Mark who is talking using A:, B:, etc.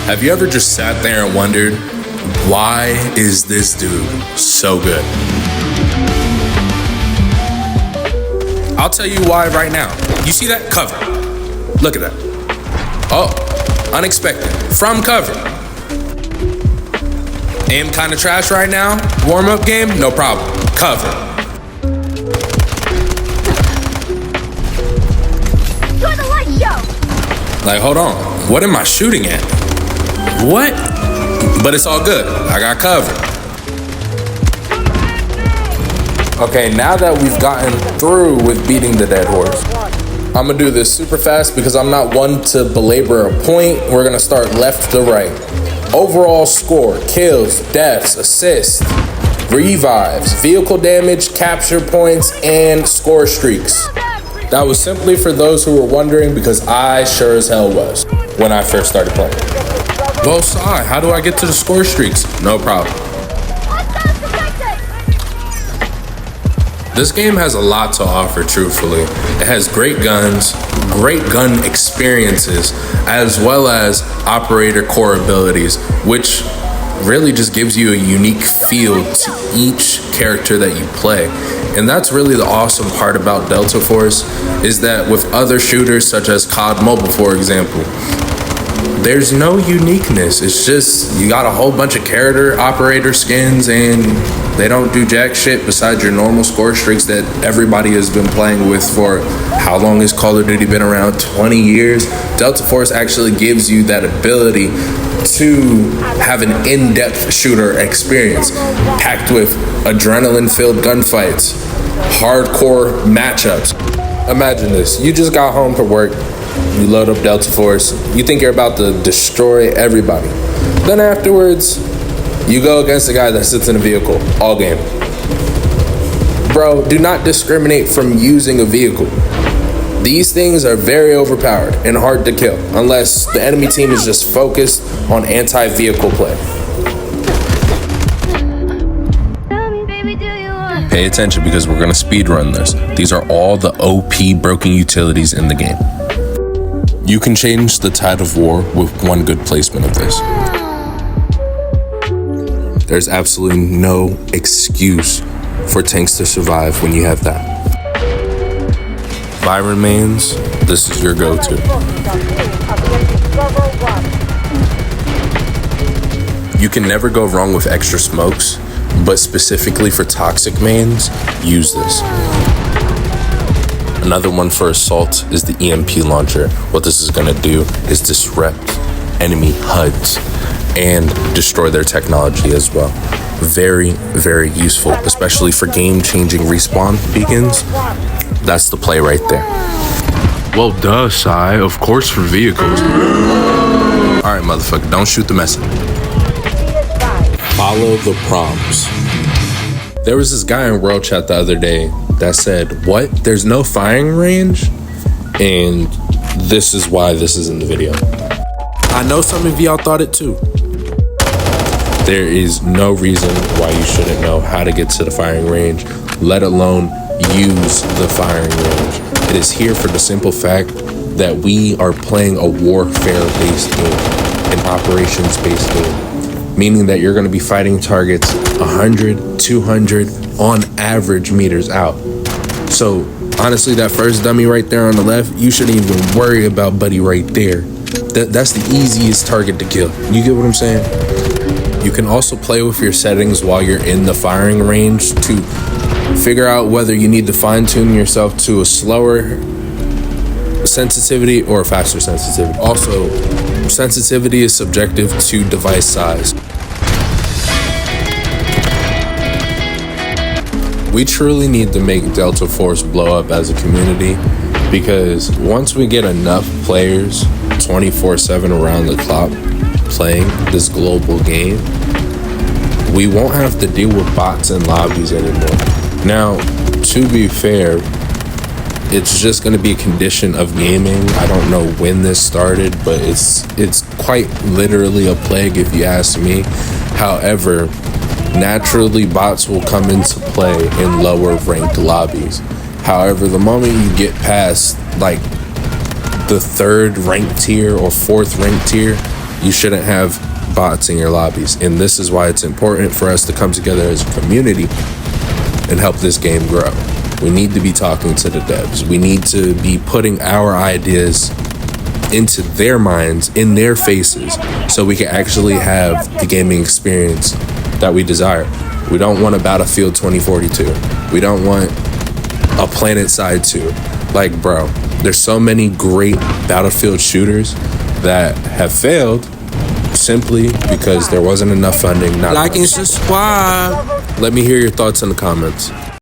A: Have you ever just sat there and wondered, why is this dude so good? I'll tell you why right now. You see that cover? Look at that. Oh, unexpected. From cover. Aim kind of trash right now. Warm-up game, no problem. Cover.
B: Enjoy the light show.
A: Like, hold on. What am I shooting at? What? But it's all good. I got covered. Okay, now that we've gotten through with beating the dead horse, I'm gonna do this super fast because I'm not one to belabor a point. We're gonna start left to right. Overall score, kills, deaths, assists, revives, vehicle damage, capture points, and score streaks. That was simply for those who were wondering because I sure as hell was when I first started playing. Well, Sai, how do I get to the score streaks? No problem. This game has a lot to offer, truthfully. It has great guns, great gun experiences, as well as operator core abilities, which really just gives you a unique feel to each character that you play. And that's really the awesome part about Delta Force, is that with other shooters such as COD Mobile, for example, there's no uniqueness. It's just you got a whole bunch of character operator skins and they don't do jack shit besides your normal score streaks that everybody has been playing with for how long has Call of Duty been around? 20 years. Delta Force actually gives you that ability to have an in-depth shooter experience packed with adrenaline-filled gunfights, hardcore matchups. Imagine this, you just got home from work, you load up Delta Force, you think you're about to destroy everybody. Then afterwards, you go against a guy that sits in a vehicle all game. Bro, do not discriminate from using a vehicle. These things are very overpowered and hard to kill unless the enemy team is just focused on anti-vehicle play. Pay attention because we're gonna speedrun this. These are all the OP broken utilities in the game. You can change the tide of war with one good placement of this. There's absolutely no excuse for tanks to survive when you have that. Byron mains, this is your go-to. You can never go wrong with extra smokes, but specifically for toxic mains, use this. Another one for assault is the EMP launcher. What this is gonna do is disrupt enemy HUDs and destroy their technology as well. Very, very useful, especially for game-changing respawn beacons. That's the play right there.
C: Well, duh, Sai. Of course for vehicles.
A: Alright, motherfucker, don't shoot the messenger. Follow the prompts. There was this guy in World Chat the other day that said, what? There's no firing range? And this is why this is in the video. I know some of y'all thought it too. There is no reason why you shouldn't know how to get to the firing range, let alone use the firing range. It is here for the simple fact that we are playing a warfare-based game, an operations-based game, meaning that you're going to be fighting targets 100, 200 on average meters out. So honestly, that first dummy right there on the left, you shouldn't even worry about buddy right there. That's the easiest target to kill. You get what I'm saying? You can also play with your settings while you're in the firing range to figure out whether you need to fine-tune yourself to a slower sensitivity or a faster sensitivity. Also, sensitivity is subjective to device size. We truly need to make Delta Force blow up as a community, because once we get enough players 24/7 around the clock playing this global game, we won't have to deal with bots and lobbies anymore. Now, to be fair, it's just going to be a condition of gaming. I don't know when this started, but it's quite literally a plague if you ask me. However, naturally bots will come into play in lower ranked lobbies. However, the moment you get past like the third ranked tier or fourth ranked tier, You shouldn't have bots in your lobbies. And this is why it's important for us to come together as a community and help this game grow. We need to be talking to the devs. We need to be putting our ideas into their minds, in their faces, so we can actually have the gaming experience that we desire. We don't want a Battlefield 2042. We don't want a PlanetSide 2. Like, bro, there's so many great Battlefield shooters that have failed simply because there wasn't enough funding. Not
D: Like and subscribe.
A: Let me hear your thoughts in the comments.